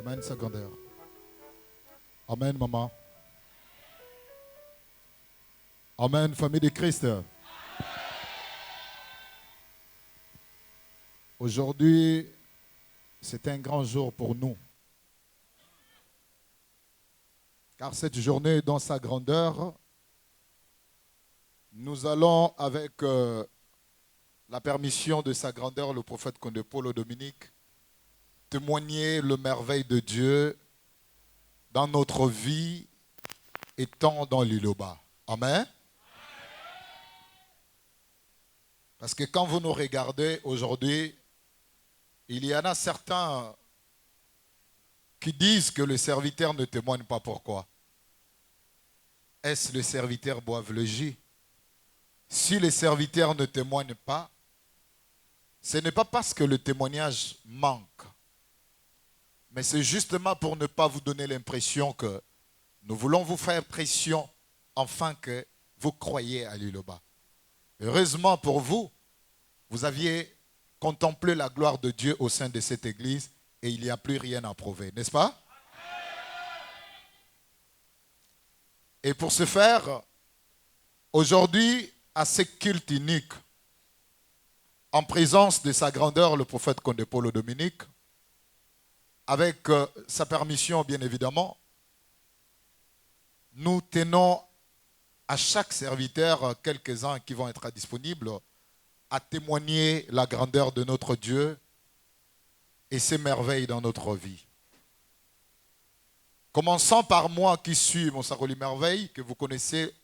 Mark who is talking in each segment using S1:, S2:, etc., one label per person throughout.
S1: Amen, secondaire. Amen, maman. Amen, famille de Christ. Aujourd'hui, c'est un grand jour pour nous. Car cette journée, dans sa grandeur, nous allons, avec la permission de sa grandeur, le prophète Condé Paulo Dominique, témoigner le merveille de Dieu dans notre vie étant dans l'Iloba. Amen. Parce que quand vous nous regardez aujourd'hui, il y en a certains qui disent que le serviteur ne témoigne pas. Pourquoi? Est-ce le serviteur boive le jus? Si le serviteur ne témoigne pas, ce n'est pas parce que le témoignage manque, mais c'est justement pour ne pas vous donner l'impression que nous voulons vous faire pression afin que vous croyiez à l'Iloba. Heureusement pour vous, vous aviez contemplé la gloire de Dieu au sein de cette église et il n'y a plus rien à prouver, n'est-ce pas? Et pour ce faire, aujourd'hui, à ce culte unique, en présence de sa grandeur, le prophète Condé Paulo Dominique, avec sa permission bien évidemment, nous tenons à chaque serviteur, quelques-uns qui vont être disponibles, à témoigner la grandeur de notre Dieu et ses merveilles dans notre vie. Commençons par moi qui suis mon Saroli Merveille, que vous connaissez,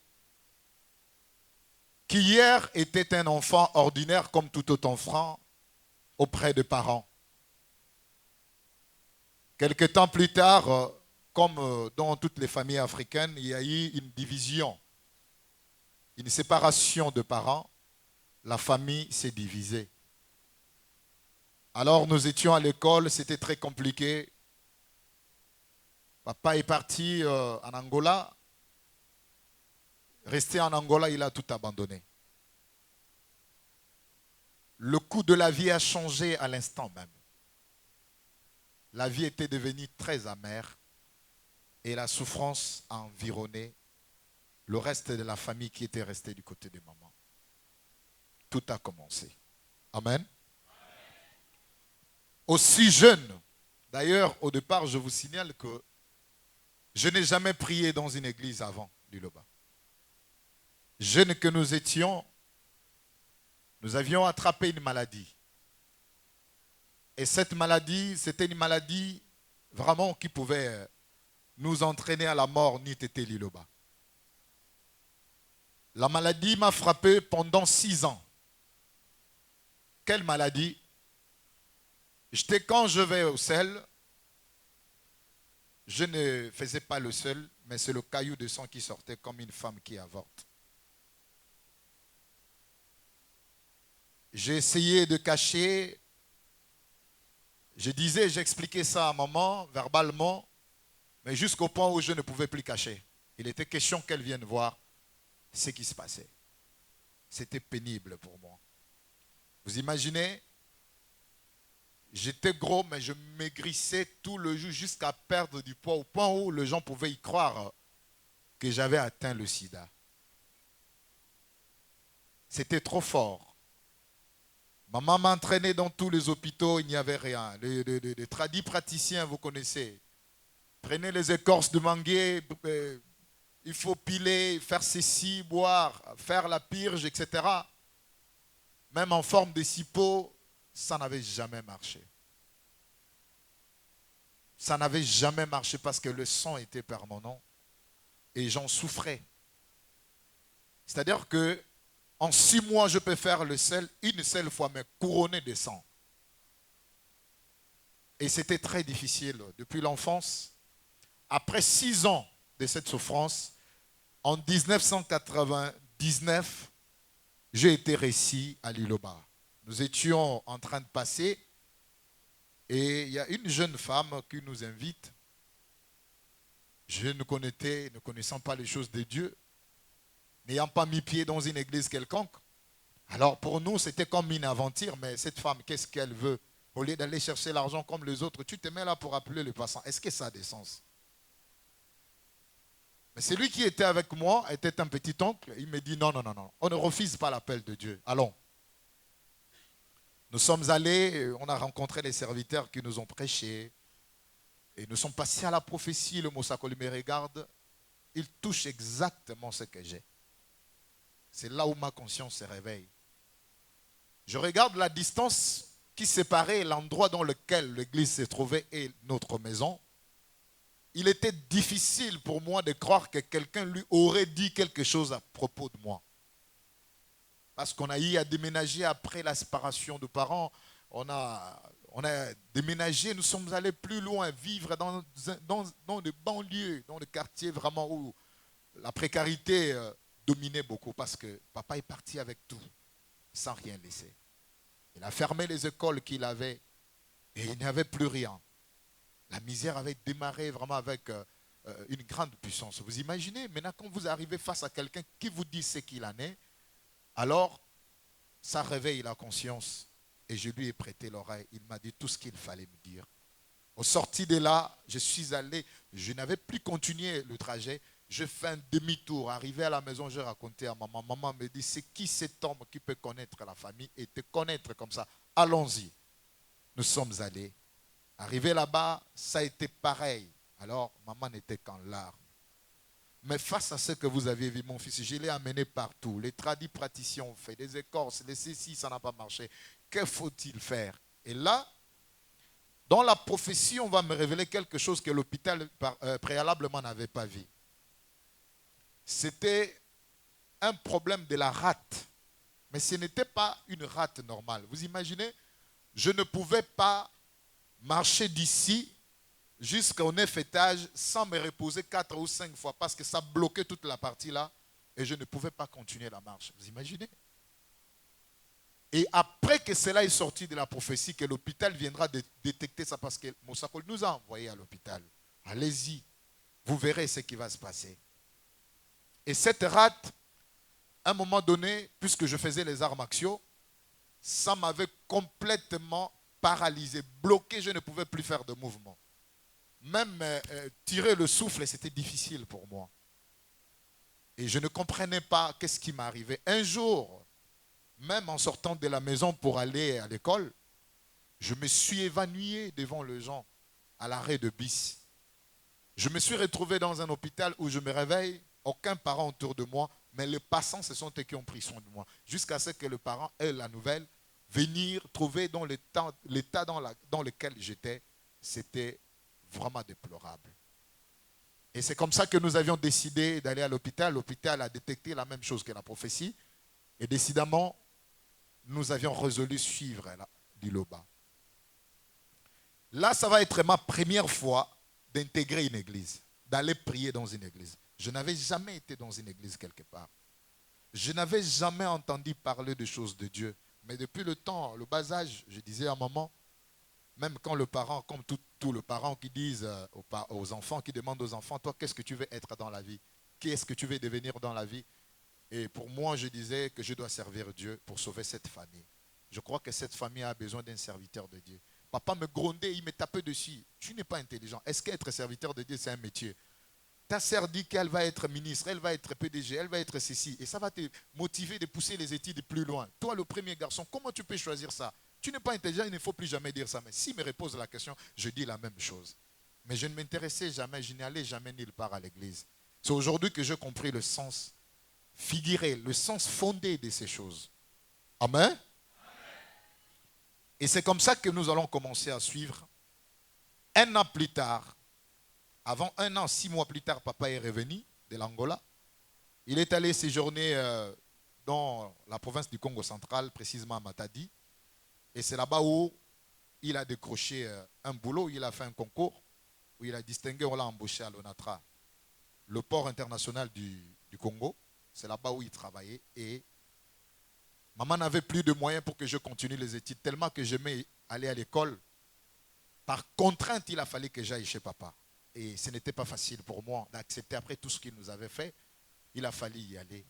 S1: qui hier était un enfant ordinaire comme tout autre enfant auprès des parents. Quelque temps plus tard, comme dans toutes les familles africaines, il y a eu une division, une séparation de parents. La famille s'est divisée. Alors nous étions à l'école, c'était très compliqué. Papa est parti en Angola. Resté en Angola, il a tout abandonné. Le coût de la vie a changé à l'instant même. La vie était devenue très amère et la souffrance a environné le reste de la famille qui était restée du côté de maman. Tout a commencé. Amen. Aussi jeune, d'ailleurs, au départ, je vous signale que je n'ai jamais prié dans une église avant l'Iloba. Jeunes que nous étions, nous avions attrapé une maladie. Et cette maladie, c'était une maladie vraiment qui pouvait nous entraîner à la mort, n'eût été l'Iloba. La maladie m'a frappé pendant 6 ans. Quelle maladie? Quand je vais au sel, je ne faisais pas le sel, mais c'est le caillou de sang qui sortait comme une femme qui avorte. J'ai essayé de cacher. J'expliquais ça à maman, verbalement, mais jusqu'au point où je ne pouvais plus cacher. Il était question qu'elle vienne voir ce qui se passait. C'était pénible pour moi. Vous imaginez? J'étais gros, mais je maigrissais tout le jour jusqu'à perdre du poids, au point où les gens pouvaient y croire que j'avais atteint le sida. C'était trop fort. Maman m'entraînait dans tous les hôpitaux, il n'y avait rien. Les tradis praticiens, vous connaissez. Prenez les écorces de manguier, il faut piler, faire ceci, boire, faire la purge, etc. Même en forme de cipot, ça n'avait jamais marché. Ça n'avait jamais marché parce que le sang était permanent et j'en souffrais. C'est-à-dire que en 6 mois, je peux faire le sel une seule fois, mais couronné de sang. Et c'était très difficile depuis l'enfance. Après 6 ans de cette souffrance, en 1999, j'ai été reçu à l'Iloba. Nous étions en train de passer et il y a une jeune femme qui nous invite. Je ne connaissant pas les choses de Dieu, n'ayant pas mis pied dans une église quelconque. Alors pour nous, c'était comme une aventure, mais cette femme, qu'est-ce qu'elle veut Au lieu d'aller chercher l'argent comme les autres, tu te mets là pour appeler le passant. Est-ce que ça a des sens? Mais celui qui était avec moi était un petit oncle. Il me dit non, non, non, non. On ne refuse pas l'appel de Dieu. Allons. Nous sommes allés, on a rencontré les serviteurs qui nous ont prêché. Et nous sommes passés à la prophétie. Le Mosakoli me regarde. Il touche exactement ce que j'ai. C'est là où ma conscience se réveille. Je regarde la distance qui séparait l'endroit dans lequel l'église se trouvait et notre maison. Il était difficile pour moi de croire que quelqu'un lui aurait dit quelque chose à propos de moi. Parce qu'on a eu à déménager après la séparation de parents. On a déménagé, nous sommes allés plus loin, vivre dans des banlieues, dans des quartiers vraiment où la précarité dominait beaucoup. Parce que papa est parti avec tout, sans rien laisser. Il a fermé les écoles qu'il avait et il n'y avait plus rien. La misère avait démarré vraiment avec une grande puissance. Vous imaginez, maintenant quand vous arrivez face à quelqu'un qui vous dit ce qu'il en est, alors ça réveille la conscience. Et je lui ai prêté l'oreille. Il m'a dit tout ce qu'il fallait me dire. Au sorti de là, je suis allé, je n'avais plus continué le trajet. Je fais un demi-tour. Arrivé à la maison, j'ai raconté à maman. Maman me dit, c'est qui cet homme qui peut connaître la famille et te connaître comme ça? Allons-y. Nous sommes allés. Arrivé là-bas, ça a été pareil. Alors, maman n'était qu'en larmes. Mais face à ce que vous avez vu, mon fils, je l'ai amené partout. Les tradis praticiens ont fait des écorces, les ceci, ça n'a pas marché. Que faut-il faire? Et là, dans la prophétie, on va me révéler quelque chose que l'hôpital préalablement n'avait pas vu. C'était un problème de la rate. Mais ce n'était pas une rate normale. Vous imaginez, je ne pouvais pas marcher d'ici jusqu'au 9 étage sans me reposer 4 ou 5 fois parce que ça bloquait toute la partie là et je ne pouvais pas continuer la marche. Vous imaginez? Et après que cela est sorti de la prophétie, que l'hôpital viendra détecter ça parce que Mosakol nous a envoyés à l'hôpital. Allez-y, vous verrez ce qui va se passer. Et cette rate, à un moment donné, puisque je faisais les arts martiaux, ça m'avait complètement paralysé, bloqué, je ne pouvais plus faire de mouvement. Même tirer le souffle, c'était difficile pour moi. Et je ne comprenais pas qu'est-ce qui m'arrivait. Un jour, même en sortant de la maison pour aller à l'école, je me suis évanoui devant les gens à l'arrêt de bus. Je me suis retrouvé dans un hôpital où je me réveille, aucun parent autour de moi, mais les passants, ce sont eux qui ont pris soin de moi. Jusqu'à ce que le parent ait la nouvelle, venir trouver dans l'état dans lequel j'étais, c'était vraiment déplorable. Et c'est comme ça que nous avions décidé d'aller à l'hôpital. L'hôpital a détecté la même chose que la prophétie. Et décidément, nous avions résolu suivre l'Iloba. Là, ça va être ma première fois d'intégrer une église, d'aller prier dans une église. Je n'avais jamais été dans une église quelque part. Je n'avais jamais entendu parler de choses de Dieu. Mais depuis le temps, le bas âge, je disais à maman, même quand le parent, comme tous les parents qui disent aux enfants, qui demandent aux enfants, toi, qu'est-ce que tu veux être dans la vie? Qu'est-ce que tu veux devenir dans la vie? Et pour moi, je disais que je dois servir Dieu pour sauver cette famille. Je crois que cette famille a besoin d'un serviteur de Dieu. Papa me grondait, il me tapait dessus. Tu n'es pas intelligent. Est-ce qu'être serviteur de Dieu, c'est un métier? Ta sœur dit qu'elle va être ministre, elle va être PDG, elle va être ceci. Et ça va te motiver de pousser les études plus loin. Toi, le premier garçon, comment tu peux choisir ça? Tu n'es pas intelligent, il ne faut plus jamais dire ça. Mais s'il me repose la question, je dis la même chose. Mais je ne m'intéressais jamais, je n'allais jamais nulle part à l'église. C'est aujourd'hui que j'ai compris le sens figuré, le sens fondé de ces choses. Amen. Et c'est comme ça que nous allons commencer à suivre. Un an plus tard, avant un an, 6 mois plus tard, papa est revenu de l'Angola. Il est allé séjourner dans la province du Congo central, précisément à Matadi. Et c'est là-bas où il a décroché un boulot, il a fait un concours, où il a distingué, on l'a embauché à l'ONATRA, le port international du Congo. C'est là-bas où il travaillait. Et maman n'avait plus de moyens pour que je continue les études, tellement que j'aimais aller à l'école. Par contrainte, il a fallu que j'aille chez papa. Et ce n'était pas facile pour moi d'accepter après tout ce qu'il nous avait fait. Il a fallu y aller.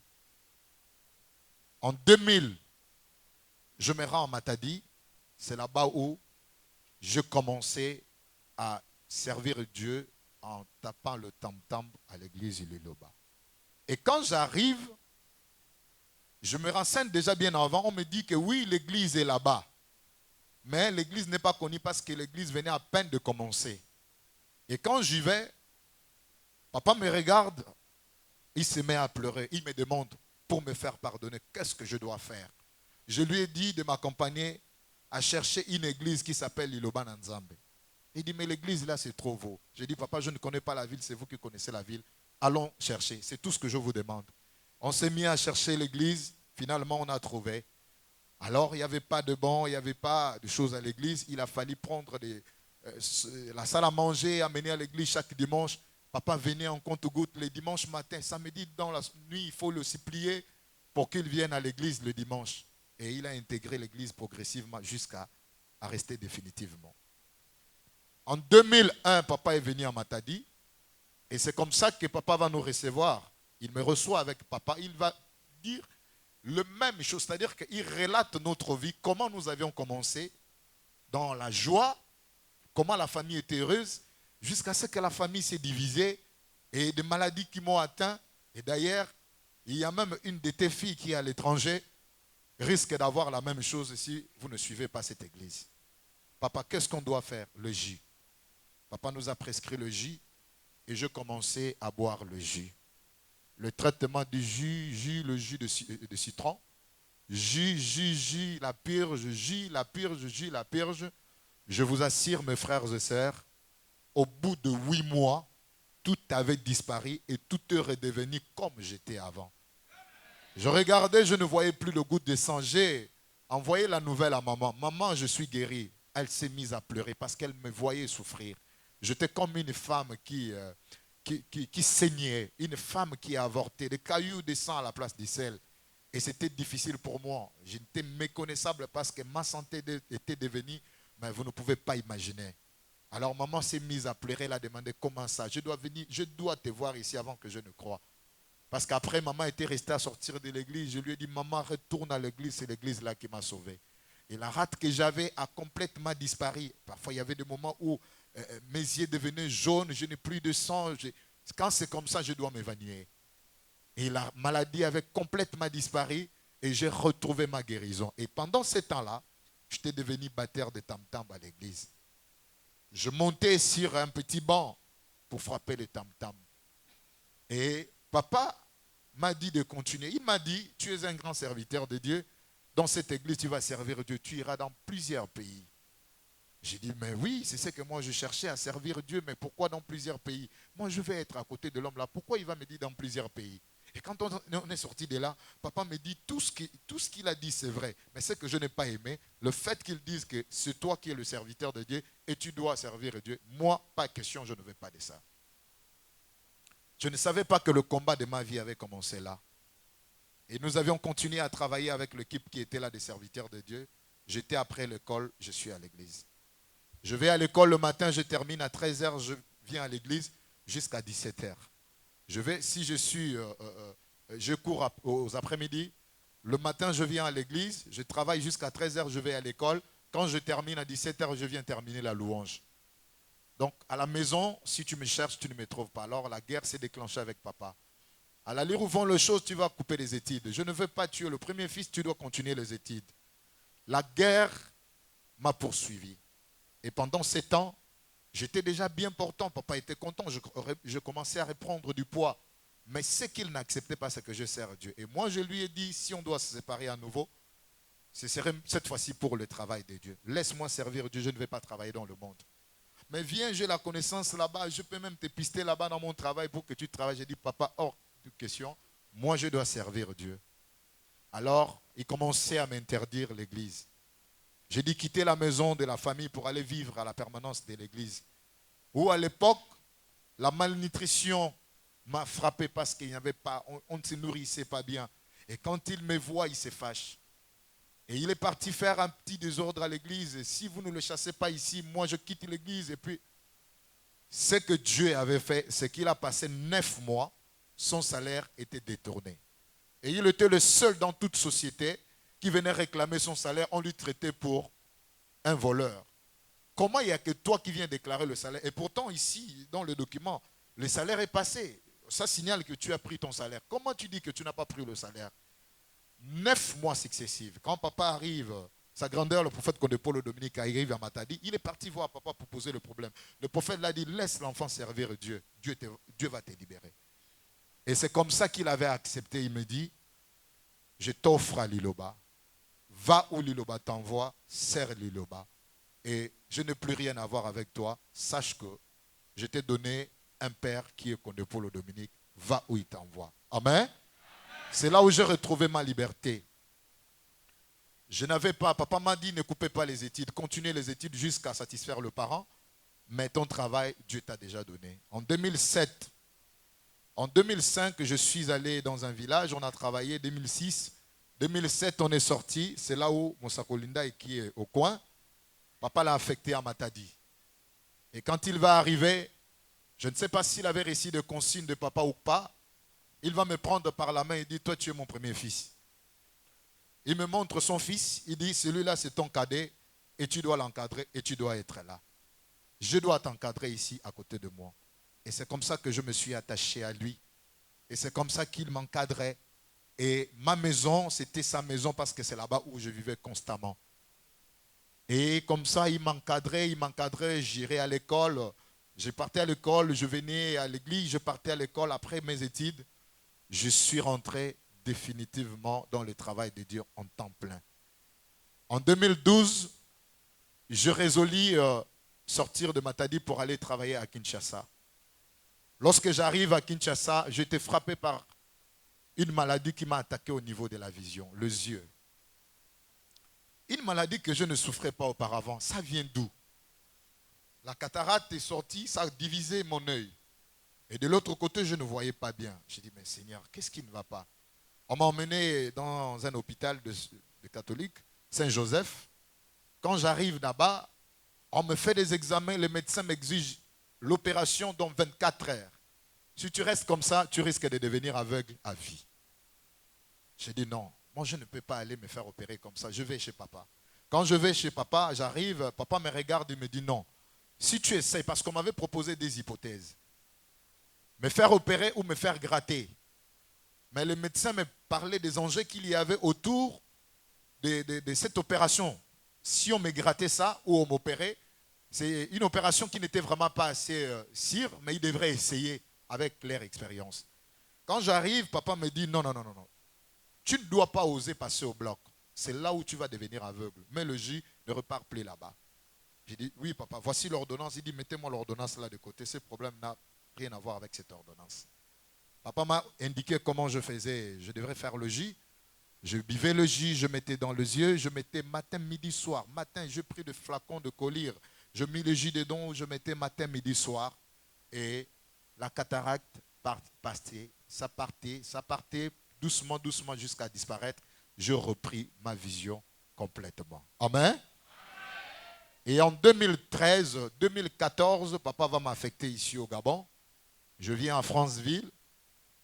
S1: En 2000, je me rends à Matadi. C'est là-bas où je commençais à servir Dieu en tapant le tam-tam à l'église Iloba. Et quand j'arrive, je me renseigne déjà bien avant, on me dit que oui, l'église est là-bas. Mais l'église n'est pas connue parce que l'église venait à peine de commencer. Et quand j'y vais, papa me regarde, il se met à pleurer. Il me demande pour me faire pardonner, qu'est-ce que je dois faire? Je lui ai dit de m'accompagner à chercher une église qui s'appelle Iloba Nzambe. Il dit, mais l'église là, c'est trop beau. J'ai dit, papa, je ne connais pas la ville, c'est vous qui connaissez la ville. Allons chercher, c'est tout ce que je vous demande. On s'est mis à chercher l'église, finalement on a trouvé. Alors il n'y avait pas de banc, il n'y avait pas de choses à l'église. Il a fallu prendre la salle à manger, amener à l'église chaque dimanche. Papa venait en compte-gouttes les dimanches matin. Samedi dans la nuit, il faut le supplier pour qu'il vienne à l'église le dimanche. Et il a intégré l'église progressivement jusqu'à rester définitivement. En 2001, papa est venu à Matadi. Et c'est comme ça que papa va nous recevoir. Il me reçoit avec papa. Il va dire la même chose. C'est-à-dire qu'il relate notre vie, comment nous avions commencé, dans la joie, comment la famille était heureuse, jusqu'à ce que la famille s'est divisée et des maladies qui m'ont atteint. Et d'ailleurs, il y a même une de tes filles qui est à l'étranger, risque d'avoir la même chose si vous ne suivez pas cette église. Papa, qu'est-ce qu'on doit faire? Le jus. Papa nous a prescrit le jus et je commençais à boire le jus. Le traitement du jus, le jus de citron, jus, la purge, la purge. Je vous assure, mes frères et sœurs, au bout de 8 mois, tout avait disparu et tout est redevenu comme j'étais avant. Je regardais, je ne voyais plus le goût de sang. J'ai envoyé la nouvelle à maman. Maman, je suis guérie. Elle s'est mise à pleurer parce qu'elle me voyait souffrir. J'étais comme une femme qui saignait, une femme qui a avorté, des cailloux de sang à la place du sel. Et c'était difficile pour moi. J'étais méconnaissable parce que ma santé était devenue, mais vous ne pouvez pas imaginer. Alors maman s'est mise à pleurer, elle a demandé comment ça, je dois te voir ici avant que je ne croie. Parce qu'après maman était restée à sortir de l'église, je lui ai dit maman retourne à l'église, c'est l'église là qui m'a sauvé. Et la rate que j'avais a complètement disparu. Parfois il y avait des moments où mes yeux devenaient jaunes, je n'ai plus de sang. Quand c'est comme ça, je dois m'évanouir. Et la maladie avait complètement disparu et j'ai retrouvé ma guérison. Et pendant ce temps-là, j'étais devenu batteur de tam-tam à l'église. Je montais sur un petit banc pour frapper le tam-tam. Et papa m'a dit de continuer. Il m'a dit, tu es un grand serviteur de Dieu. Dans cette église, tu vas servir Dieu. Tu iras dans plusieurs pays. J'ai dit, mais oui, c'est ce que moi je cherchais, à servir Dieu. Mais pourquoi dans plusieurs pays? Moi, je vais être à côté de l'homme là. Pourquoi il va me dire dans plusieurs pays? Et quand on est sorti de là, papa me dit, tout ce qu'il a dit, c'est vrai. Mais ce que je n'ai pas aimé, le fait qu'il dise que c'est toi qui es le serviteur de Dieu et tu dois servir Dieu. Moi, pas question, je ne veux pas de ça. Je ne savais pas que le combat de ma vie avait commencé là. Et nous avions continué à travailler avec l'équipe qui était là des serviteurs de Dieu. J'étais après l'école, je suis à l'église. Je vais à l'école le matin, je termine à 13h, je viens à l'église jusqu'à 17h. Je cours aux après-midi. Le matin, je viens à l'église, je travaille jusqu'à 13h, je vais à l'école. Quand je termine à 17h, je viens terminer la louange. Donc, à la maison, si tu me cherches, tu ne me trouves pas. Alors, la guerre s'est déclenchée avec papa. À la lire où vont les choses, tu vas couper les études. Je ne veux pas tuer le premier fils, tu dois continuer les études. La guerre m'a poursuivi. Et pendant 7 ans, j'étais déjà bien portant. Papa était content. Je commençais à reprendre du poids. Mais ce qu'il n'acceptait pas, c'est que je sers Dieu. Et moi, je lui ai dit, si on doit se séparer à nouveau, ce serait cette fois-ci pour le travail de Dieu. Laisse-moi servir Dieu, je ne vais pas travailler dans le monde. Mais viens, j'ai la connaissance là-bas, je peux même te pister là-bas dans mon travail pour que tu travailles. J'ai dit, papa, hors de question, moi je dois servir Dieu. Alors, il commençait à m'interdire l'église. J'ai dit quitter la maison de la famille pour aller vivre à la permanence de l'église. Où à l'époque, la malnutrition m'a frappé parce qu'il n'y avait pas, on ne se nourrissait pas bien. Et quand il me voit, il se fâche. Et il est parti faire un petit désordre à l'église. Et si vous ne le chassez pas ici, moi je quitte l'église. Et puis, ce que Dieu avait fait, c'est qu'il a passé 9 mois, son salaire était détourné. Et il était le seul dans toute société qui venait réclamer son salaire. On lui traitait pour un voleur. comment il n'y a que toi qui viens déclarer le salaire? Et pourtant, ici, dans le document, le salaire est passé. Ça signale que tu as pris ton salaire. Comment tu dis que tu n'as pas pris le salaire? 9 mois successifs. Quand papa arrive, sa grandeur, le prophète Condé-Paul Dominique arrive à Matadi, il est parti voir papa pour poser le problème. Le prophète l'a dit, laisse l'enfant servir Dieu. Dieu va te libérer. Et c'est comme ça qu'il avait accepté. Il me dit, je t'offre à Liloba. Va où Liloba t'envoie, sers Liloba. Et je n'ai plus rien à voir avec toi. Sache que je t'ai donné un père qui est Condé-Paul Dominique. Va où il t'envoie. Amen. C'est là où j'ai retrouvé ma liberté. Je n'avais pas, papa m'a dit ne coupez pas les études, continuez les études jusqu'à satisfaire le parent, mais ton travail, Dieu t'a déjà donné. En 2007, en 2005, je suis allé dans un village, on a travaillé, 2006, 2007, on est sorti, c'est là où Moussa Kolinda qui est au coin, papa l'a affecté à Matadi. Et quand il va arriver, je ne sais pas s'il avait réussi de consigne de papa ou pas, il va me prendre par la main et dit, toi tu es mon premier fils. Il me montre son fils, il dit, celui-là c'est ton cadet et tu dois l'encadrer et tu dois être là. Je dois t'encadrer ici à côté de moi. Et c'est comme ça que je me suis attaché à lui. Et c'est comme ça qu'il m'encadrait. Et ma maison, c'était sa maison parce que c'est là-bas où je vivais constamment. Et comme ça, il m'encadrait, j'irais à l'école. Je partais à l'école, je venais à l'église, je partais à l'école après mes études. Je suis rentré définitivement dans le travail de Dieu en temps plein. En 2012, je résolus sortir de Matadi pour aller travailler à Kinshasa. Lorsque j'arrive à Kinshasa, j'ai été frappé par une maladie qui m'a attaqué au niveau de la vision, les yeux. Une maladie que je ne souffrais pas auparavant. Ça vient d'où? La cataracte est sortie, ça a divisé mon œil. Et de l'autre côté, je ne voyais pas bien. J'ai dit, mais Seigneur, qu'est-ce qui ne va pas? On m'a emmené dans un hôpital de catholiques, Saint-Joseph. Quand j'arrive là-bas, on me fait des examens, les médecins m'exigent l'opération dans 24 heures. Si tu restes comme ça, tu risques de devenir aveugle à vie. J'ai dit non, moi je ne peux pas aller me faire opérer comme ça, je vais chez papa. Quand je vais chez papa, j'arrive, papa me regarde et me dit non. Si tu essaies, parce qu'on m'avait proposé des hypothèses, me faire opérer ou me faire gratter. Mais le médecin me parlait des enjeux qu'il y avait autour de cette opération. Si on me grattait ça ou on m'opérait, c'est une opération qui n'était vraiment pas assez sûre, mais il devrait essayer avec leur expérience. Quand j'arrive, papa me dit non, non, non, non, non. Tu ne dois pas oser passer au bloc. C'est là où tu vas devenir aveugle. Mais le J ne repart plus là-bas. J'ai dit, oui papa, voici l'ordonnance. Il dit, mettez-moi l'ordonnance là de côté. Ce problème n'a rien à voir avec cette ordonnance. Papa m'a indiqué comment je faisais. Je devrais faire le J. Je buvais le J, je mettais dans les yeux, je mettais matin, midi, soir. Matin, je pris des flacons de collyre. Je mis le J dedans, je mettais matin, midi, soir. Et la cataracte partait, ça partait doucement, doucement jusqu'à disparaître. Je repris ma vision complètement. Amen. Et en 2013, 2014, papa va m'affecter ici au Gabon. Je viens à Franceville.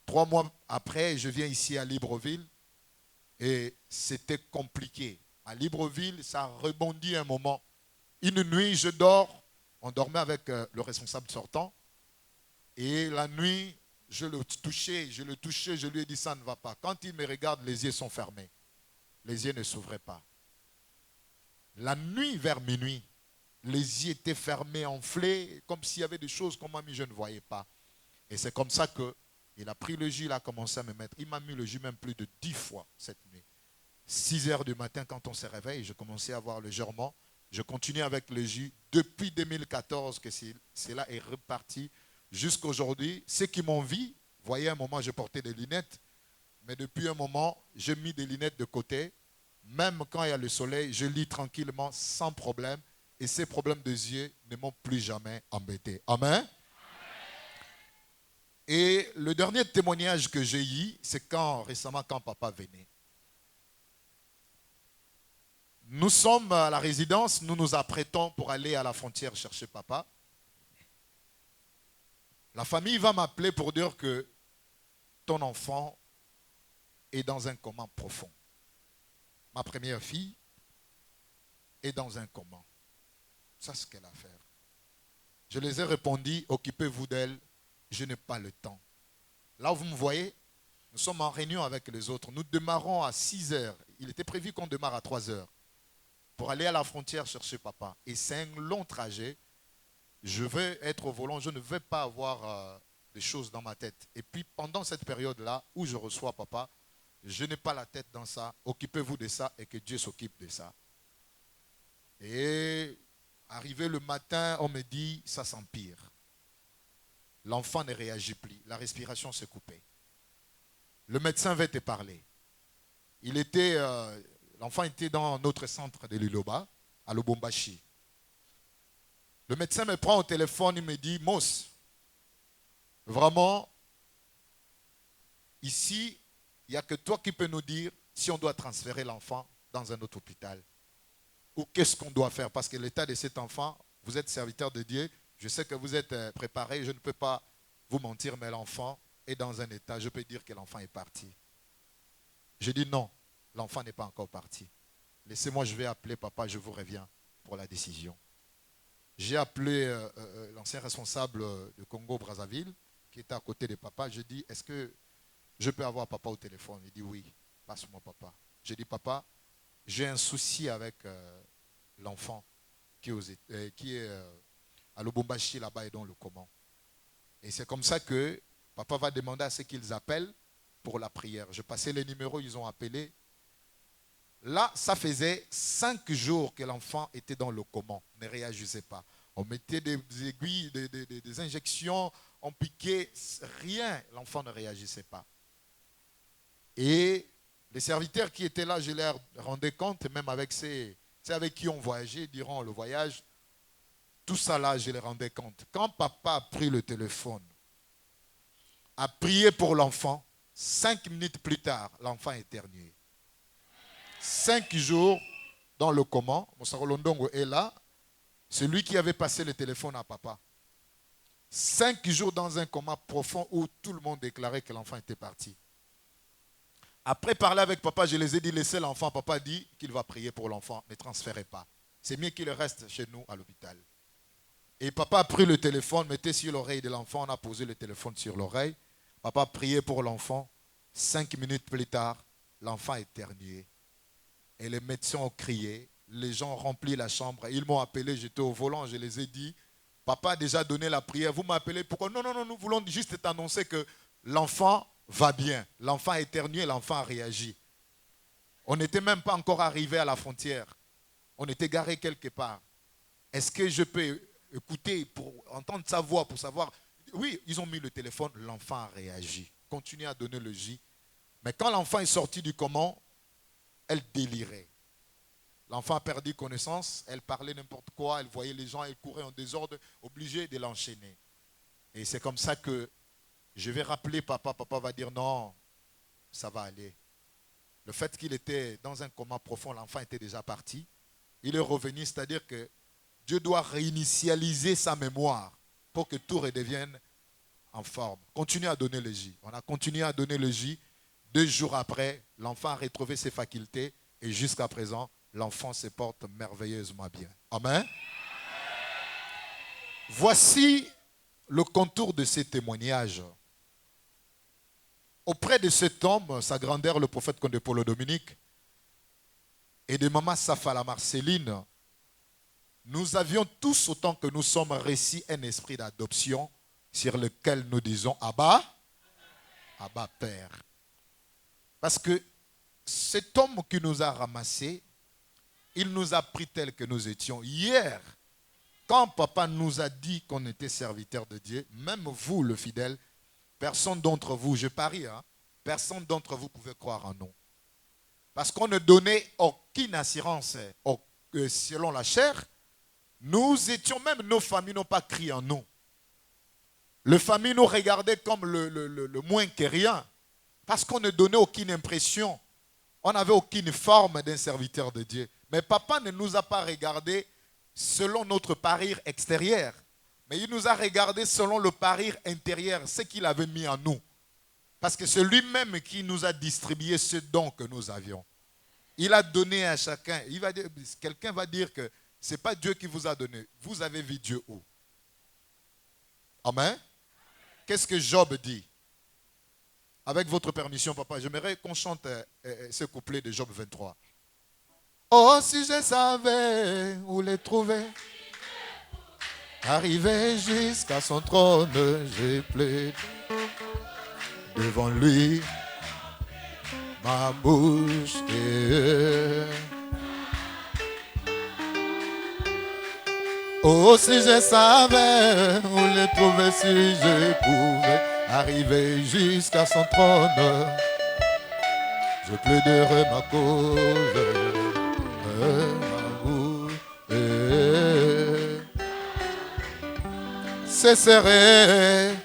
S1: 3 mois après, je viens ici à Libreville. Et c'était compliqué. À Libreville, ça rebondit un moment. Une nuit, je dors. On dormait avec le responsable sortant. Et la nuit, je le touchais, je lui ai dit ça ne va pas. Quand il me regarde, les yeux sont fermés. Les yeux ne s'ouvraient pas. La nuit, vers minuit, les yeux étaient fermés, enflés, comme s'il y avait des choses qu'on m'a mis, je ne voyais pas. Et c'est comme ça qu'il a pris le jus, il a commencé à me mettre. Il m'a mis le jus même plus de 10 fois cette nuit. 6 heures du matin, quand on se réveille, je commençais à voir le germent. Je continue avec le jus. Depuis 2014 que cela est reparti jusqu'à aujourd'hui. Ceux qui m'ont vu, voyez, à un moment, je portais des lunettes. Mais depuis un moment, j'ai mis des lunettes de côté. Même quand il y a le soleil, je lis tranquillement, sans problème. Et ces problèmes de yeux ne m'ont plus jamais embêté. Amen. Et le dernier témoignage que j'ai eu, c'est récemment quand papa venait. Nous sommes à la résidence, nous nous apprêtons pour aller à la frontière chercher papa. La famille va m'appeler pour dire que ton enfant est dans un coma profond. Ma première fille est dans un coma. Ça, c'est ce qu'elle a à faire. Je les ai répondu, occupez-vous d'elle, je n'ai pas le temps. Là où vous me voyez, nous sommes en réunion avec les autres. Nous démarrons à 6 heures. Il était prévu qu'on démarre à 3 heures pour aller à la frontière chercher papa. Et c'est un long trajet. Je vais être au volant, je ne vais pas avoir des choses dans ma tête. Et puis pendant cette période-là où je reçois papa, je n'ai pas la tête dans ça. Occupez-vous de ça et que Dieu s'occupe de ça. Et arrivé le matin, on me dit, ça s'empire. L'enfant ne réagit plus. La respiration s'est coupée. Le médecin va te parler. L'enfant était dans notre centre de Liloba, à Lubumbashi. Le médecin me prend au téléphone, il me dit, Mos, vraiment, ici, il n'y a que toi qui peux nous dire si on doit transférer l'enfant dans un autre hôpital. Ou qu'est-ce qu'on doit faire? Parce que l'état de cet enfant, vous êtes serviteur de Dieu, je sais que vous êtes préparé, je ne peux pas vous mentir, mais l'enfant est dans un état, je peux dire que l'enfant est parti. Je dis non, l'enfant n'est pas encore parti. Laissez-moi, je vais appeler papa, je vous reviens pour la décision. J'ai appelé l'ancien responsable de Congo-Brazzaville, qui était à côté de papa. Je dis, est-ce que je peux avoir papa au téléphone? Il dit oui, passe-moi papa. Je dis, papa, j'ai un souci avec l'enfant qui est à Lubumbashi là-bas et dans le comment. Et c'est comme ça que papa va demander à ce qu'ils appellent pour la prière. Je passais les numéros, ils ont appelé. Là, ça faisait 5 jours que l'enfant était dans le comment, ne réagissait pas. On mettait des aiguilles, des injections, on piquait, rien, l'enfant ne réagissait pas. Et les serviteurs qui étaient là, je leur rendais compte, même avec ceux avec qui on voyageait durant le voyage, tout ça là, je les rendais compte. Quand papa a pris le téléphone, a prié pour l'enfant, 5 minutes plus tard, l'enfant a éternué. 5 jours dans le coma, Moussaro Londongo est là, celui qui avait passé le téléphone à papa. 5 jours dans un coma profond où tout le monde déclarait que l'enfant était parti. Après parler avec papa, je les ai dit, laissez l'enfant. Papa dit qu'il va prier pour l'enfant, ne transférez pas. C'est mieux qu'il reste chez nous à l'hôpital. Et papa a pris le téléphone, mettait sur l'oreille de l'enfant, on a posé le téléphone sur l'oreille. Papa a prié pour l'enfant. 5 minutes plus tard, l'enfant a éternué. Et les médecins ont crié, les gens ont rempli la chambre. Ils m'ont appelé, j'étais au volant, je les ai dit, papa a déjà donné la prière, vous m'appelez, pourquoi? Non, nous voulons juste t'annoncer que l'enfant va bien. L'enfant a éternué, l'enfant a réagi. On n'était même pas encore arrivé à la frontière. On était garé quelque part. Est-ce que je peux écouter pour entendre sa voix, pour savoir? Oui, ils ont mis le téléphone, l'enfant a réagi. Continuez à donner le J. Mais quand l'enfant est sorti du coma, elle délirait. L'enfant a perdu connaissance, elle parlait n'importe quoi, elle voyait les gens, elle courait en désordre, obligée de l'enchaîner. Et c'est comme ça que je vais rappeler papa, papa va dire non, ça va aller. Le fait qu'il était dans un coma profond, l'enfant était déjà parti, il est revenu, c'est-à-dire que Dieu doit réinitialiser sa mémoire pour que tout redevienne en forme. Continuez à donner le J. On a continué à donner le J. 2 jours après, l'enfant a retrouvé ses facultés et jusqu'à présent, l'enfant se porte merveilleusement bien. Amen. Voici le contour de ces témoignages. Auprès de cet homme, sa grandeur, le prophète Condé Paulo Dominique, et de maman Safala Marceline, nous avions tous, autant que nous sommes récits, un esprit d'adoption sur lequel nous disons Abba, Abba Père. Parce que cet homme qui nous a ramassés, il nous a pris tel que nous étions. Hier, quand papa nous a dit qu'on était serviteurs de Dieu, même vous, le fidèle, personne d'entre vous, je parie, personne d'entre vous pouvait croire en nous. Parce qu'on ne donnait aucune assurance selon la chair. Nous étions, même nos familles n'ont pas crié en nous. Les familles nous regardaient comme le moins que rien. Parce qu'on ne donnait aucune impression. On n'avait aucune forme d'un serviteur de Dieu. Mais papa ne nous a pas regardé selon notre parure extérieure. Mais il nous a regardé selon le parure intérieur, ce qu'il avait mis en nous. Parce que c'est lui-même qui nous a distribué ce don que nous avions. Il a donné à chacun. Quelqu'un va dire que Ce n'est pas Dieu qui vous a donné. Vous avez vu Dieu où? Amen. Qu'est-ce que Job dit? Avec votre permission, papa, j'aimerais qu'on chante ce couplet de Job 23. Oh, si je savais où les trouver, arrivé jusqu'à son trône, j'ai plaidé devant lui, ma bouche et... Oh, si je savais où les trouver, si je pouvais arriver jusqu'à son trône, je plaiderais ma cause, ma bouche et... cesserait.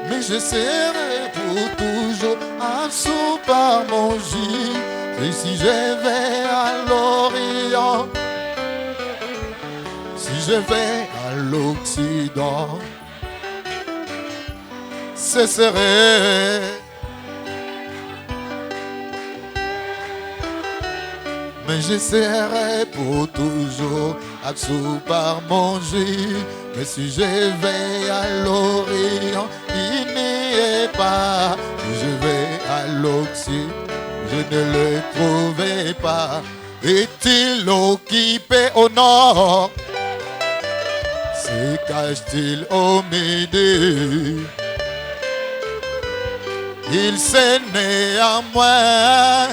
S1: Mais je serai pour toujours absous par mon gîte. Et si je vais à l'Orient, si je vais à l'Occident, ce serait. Mais je serai pour toujours absous par mon gîte. Mais si je vais à l'Orient, il n'y est pas. Si je vais à l'Occident, je ne le trouvais pas. Est-il occupé au nord? Se cache-t-il au midi? Il sait néanmoins.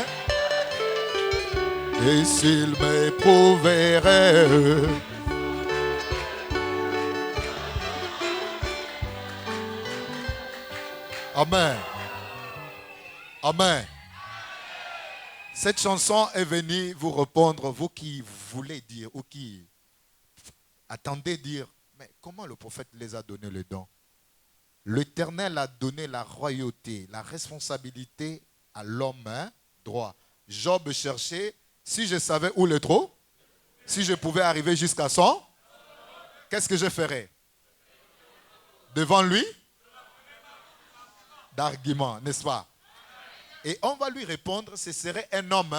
S1: Et s'il m'éprouverait, amen. Amen. Cette chanson est venue vous répondre, vous qui voulez dire ou qui attendez dire, mais comment le prophète les a donné le don? L'Éternel a donné la royauté, la responsabilité à l'homme droit. Job cherchait, si je savais où le trou, si je pouvais arriver jusqu'à son, qu'est-ce que je ferais? Devant lui? D'argument, n'est-ce pas? Et on va lui répondre, ce serait un homme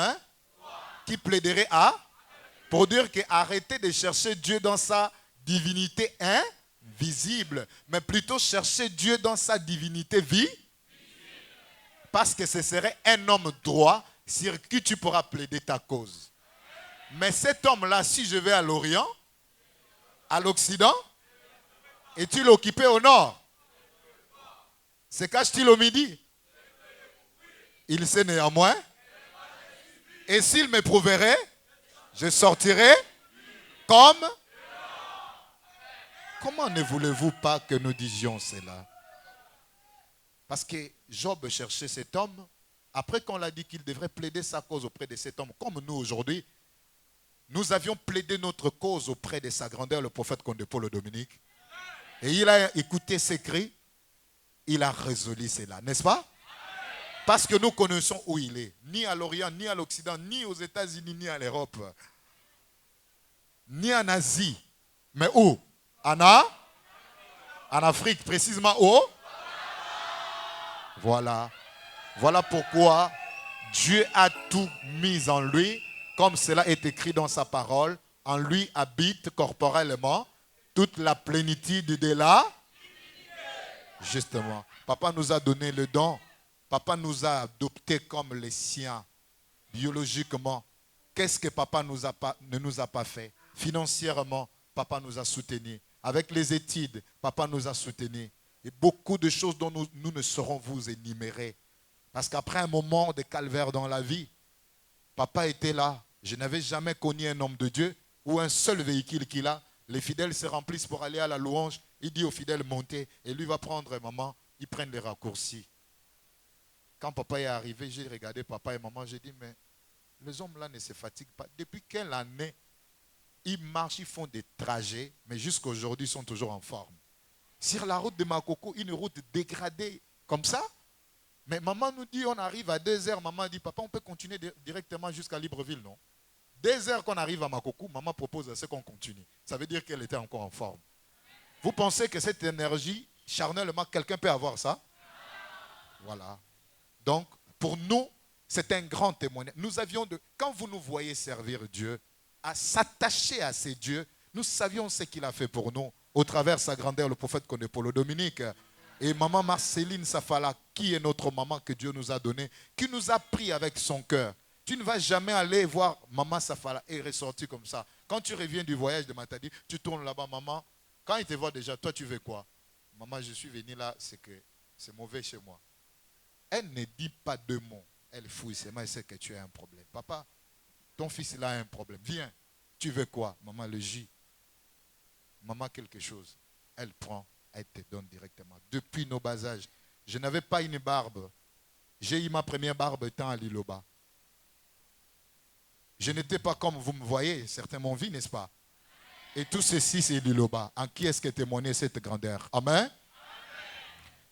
S1: qui plaiderait à, pour dire qu'arrêtez de chercher Dieu dans sa divinité invisible, mais plutôt chercher Dieu dans sa divinité vie, parce que ce serait un homme droit sur qui tu pourras plaider ta cause. Mais cet homme-là, si je vais à l'Orient, à l'Occident, est-il occupé au nord? Se cache-t-il au midi? Il sait néanmoins. Et s'il m'éprouverait, je sortirai comme... Comment ne voulez-vous pas que nous disions cela? Parce que Job cherchait cet homme. Après qu'on l'a dit qu'il devrait plaider sa cause auprès de cet homme, comme nous aujourd'hui, nous avions plaidé notre cause auprès de sa grandeur, le prophète Condé Paul Dominique. Et il a écouté ses cris, il a résolu cela, n'est-ce pas? Parce que nous connaissons où il est. Ni à l'Orient, ni à l'Occident, ni aux États-Unis, ni à l'Europe. Ni en Asie. Mais où? En Afrique, précisément où? Voilà. Voilà pourquoi Dieu a tout mis en lui, comme cela est écrit dans sa parole. En lui habite corporellement toute la plénitude de la... Justement, papa nous a donné le don. Papa nous a adoptés comme les siens, biologiquement. Qu'est-ce que papa ne nous a pas fait? Financièrement, papa nous a soutenus. Avec les études, papa nous a soutenus. Et beaucoup de choses dont nous ne saurons vous énumérer. Parce qu'après un moment de calvaire dans la vie, papa était là. Je n'avais jamais connu un homme de Dieu ou un seul véhicule qu'il a. Les fidèles se remplissent pour aller à la louange. Il dit aux fidèles, montez. Et lui va prendre maman. Ils prennent les raccourcis. Quand papa est arrivé, j'ai regardé papa et maman, j'ai dit, mais les hommes là ne se fatiguent pas. Depuis quelle année ils marchent, ils font des trajets, mais jusqu'à aujourd'hui, ils sont toujours en forme. Sur la route de Makoko, une route dégradée comme ça. Mais maman nous dit, on arrive à 2h. Maman dit, papa, on peut continuer directement jusqu'à Libreville, non? 2h qu'on arrive à Makoko, maman propose à ce qu'on continue. Ça veut dire qu'elle était encore en forme. Vous pensez que cette énergie, charnellement, quelqu'un peut avoir ça? Voilà. Donc, pour nous, C'est un grand témoignage. Quand vous nous voyez servir Dieu, à s'attacher à ces dieux, nous savions ce qu'il a fait pour nous au travers de sa grandeur, le prophète Paul Dominique. Et maman Marceline Safala, qui est notre maman que Dieu nous a donnée, qui nous a pris avec son cœur. Tu ne vas jamais aller voir maman Safala et ressortir comme ça. Quand tu reviens du voyage de Matadi, tu tournes là-bas, maman. Quand il te voit déjà, toi tu veux quoi? Maman, je suis venu là, c'est que c'est mauvais chez moi. Elle ne dit pas deux mots. Elle fouille seulement, elle sait que tu as un problème. Papa, ton fils là a un problème. Viens, tu veux quoi? Maman, le J. Maman, quelque chose. Elle prend, elle te donne directement. Depuis nos bas âges, je n'avais pas une barbe. J'ai eu ma première barbe étant à Liloba. Je n'étais pas comme vous me voyez, certains m'ont vu, n'est-ce pas? Et tout ceci, c'est Liloba. En qui est-ce que témoignait cette grandeur? Amen.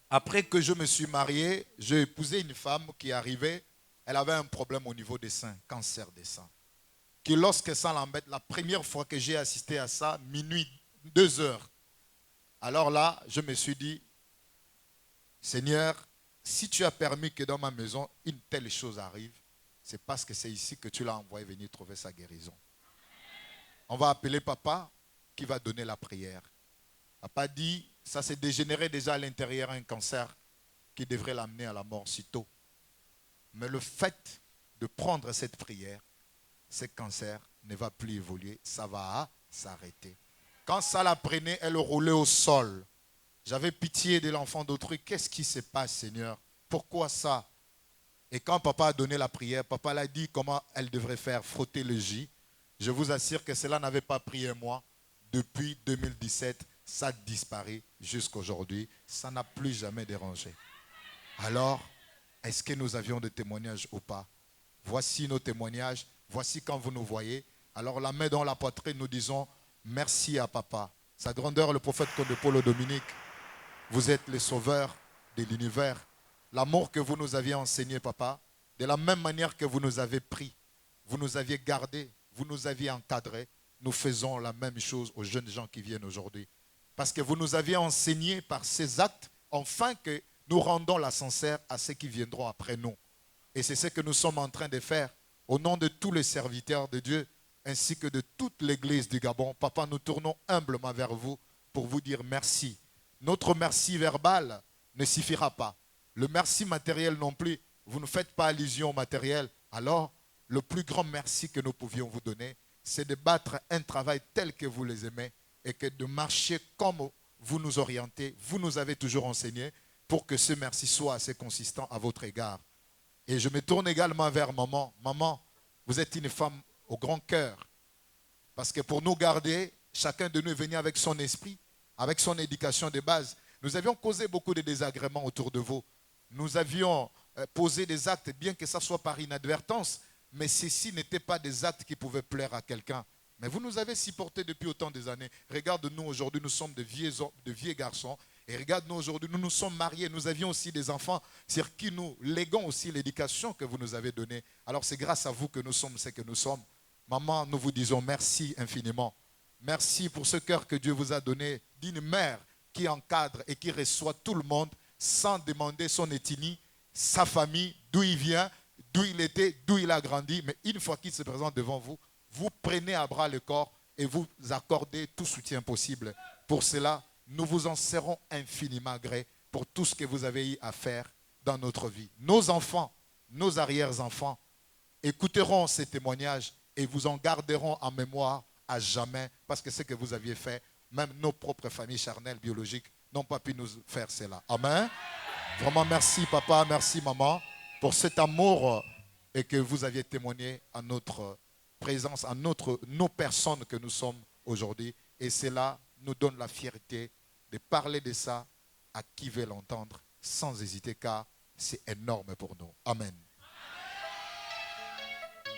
S1: Après que je me suis marié, j'ai épousé une femme qui arrivait, elle avait un problème au niveau des seins, cancer des seins. Que lorsque ça l'embête, la première fois que j'ai assisté à ça, minuit, 2 heures, alors là, je me suis dit, Seigneur, si tu as permis que dans ma maison, une telle chose arrive, c'est parce que c'est ici que tu l'as envoyé venir trouver sa guérison. On va appeler papa qui va donner la prière. Papa dit, ça s'est dégénéré déjà à l'intérieur, un cancer qui devrait l'amener à la mort si tôt. Mais le fait de prendre cette prière, ce cancer ne va plus évoluer, ça va s'arrêter. Quand ça la prenait, elle roulait au sol. J'avais pitié de l'enfant d'autrui. Qu'est-ce qui se passe, Seigneur? Pourquoi ça? Et quand papa a donné la prière, papa l'a dit comment elle devrait faire, frotter le J. Je vous assure que cela n'avait pas pris un mois. Depuis 2017, ça a disparu jusqu'à aujourd'hui. Ça n'a plus jamais dérangé. Alors, est-ce que nous avions des témoignages ou pas? Voici nos témoignages. Voici quand vous nous voyez. Alors la main dans la poitrine, nous disons merci à papa. Sa grandeur, le prophète Paul Dominique, vous êtes le sauveur de l'univers. L'amour que vous nous aviez enseigné, papa, de la même manière que vous nous avez pris, vous nous aviez gardés, vous nous aviez encadrés, nous faisons la même chose aux jeunes gens qui viennent aujourd'hui. Parce que vous nous aviez enseigné par ces actes, afin que nous rendons l'ascenseur à ceux qui viendront après nous. Et c'est ce que nous sommes en train de faire. Au nom de tous les serviteurs de Dieu, ainsi que de toute l'église du Gabon, papa, nous tournons humblement vers vous pour vous dire merci. Notre merci verbal ne suffira pas. Le merci matériel non plus. Vous ne faites pas allusion au matériel. Alors, le plus grand merci que nous pouvions vous donner, c'est de battre un travail tel que vous les aimez et que de marcher comme vous nous orientez. Vous nous avez toujours enseigné pour que ce merci soit assez consistant à votre égard. Et je me tourne également vers maman. Maman, vous êtes une femme au grand cœur. Parce que pour nous garder, chacun de nous est venu avec son esprit, avec son éducation de base. Nous avions causé beaucoup de désagréments autour de vous. Nous avions posé des actes, bien que ça soit par inadvertance, mais ceci n'étaient pas des actes qui pouvaient plaire à quelqu'un. Mais vous nous avez supportés depuis autant des années. Regarde-nous aujourd'hui, nous sommes de vieux garçons. Et regarde-nous aujourd'hui, nous nous sommes mariés. Nous avions aussi des enfants sur qui nous léguons aussi l'éducation que vous nous avez donnée. Alors c'est grâce à vous que nous sommes ce que nous sommes. Maman, nous vous disons merci infiniment. Merci pour ce cœur que Dieu vous a donné d'une mère qui encadre et qui reçoit tout le monde sans demander son ethnie, sa famille, d'où il vient, d'où il était, d'où il a grandi. Mais une fois qu'il se présente devant vous, vous prenez à bras le corps et vous accordez tout soutien possible. Pour cela, nous vous en serons infiniment gré pour tout ce que vous avez eu à faire dans notre vie. Nos enfants, nos arrière-enfants écouteront ces témoignages et vous en garderont en mémoire à jamais parce que ce que vous aviez fait, même nos propres familles charnelles, biologiques, n'ont pas pu nous faire cela. Amen. Vraiment merci papa, merci maman pour cet amour et que vous aviez témoigné à notre présence, à nos personnes que nous sommes aujourd'hui. Et cela nous donne la fierté de parler de ça à qui veut l'entendre sans hésiter car c'est énorme pour nous. Amen.